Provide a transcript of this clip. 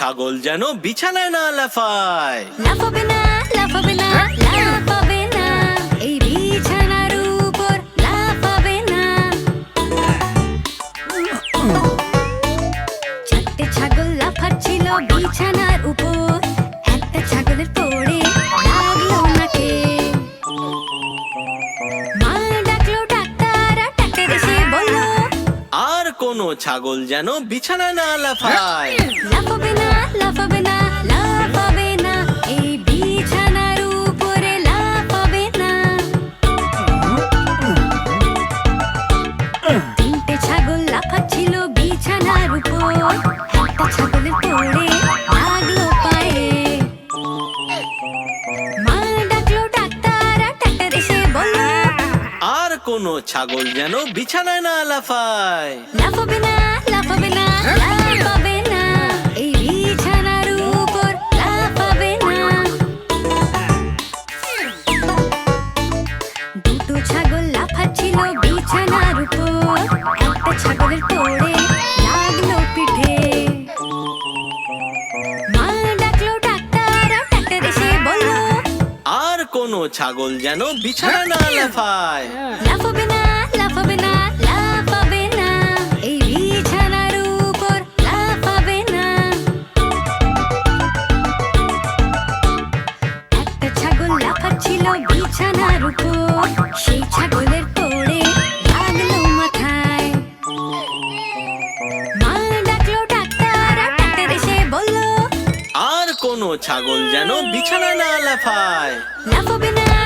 ছাগল যেন বিছানায় না লাফায়। লাফাবে না, লাফাবে না, লাফাবে না, এই বিছানার উপর লাফাবে না। চারটে ছাগল লাফাচ্ছিল বিছানার উপর, একটা ছাগলের পড়ে লাগলো নাকে। মা ডাকলো ডাক্তার, আর ডাক্তার এসে বলল, আর কোনো ছাগল যেন বিছানায় না লাফায়। লাফাবে না, লাফাবে না, লাফাবে না, এই বিছানার উপরে লাফাবে না। তিনটে ছাগল লাফাচ্ছিল বিছানার উপর, একটা ছাগলের পড়ে লাগলো পায়ে। মা ডাকলো ডাক্তার, আর ডাক্তার এসে বলল, আর কোনো ছাগল যেন বিছানায় না লাফায়। লাফাবে না, লাফাবে না, লাফাবে না, এই বিছানার উপর লাফাবে না। দুটো ছাগল লাফাচ্ছিল বিছানার উপর, একটা ছাগলের পড়ে লাগলো পিঠে। মা ডাকলো ডাক্তার, আর ডাক্তার এসে বলল, আর কোনো ছাগল যেন বিছানায় না লাফায়। লাফাবে না, লাফাবে না, লাফাবে না, এই বিছানার উপর লাফাবে না। একটা ছাগল লাফাচ্ছিল বিছানার উপর, সেই ছাগলের পড়ে লাগলো মাথায়। মা ডাকলো ডাক্তার, আর ডাক্তার এসে বলল, আর কোনো ছাগল যেন বিছানায় না লাফায়। লাফাবে না,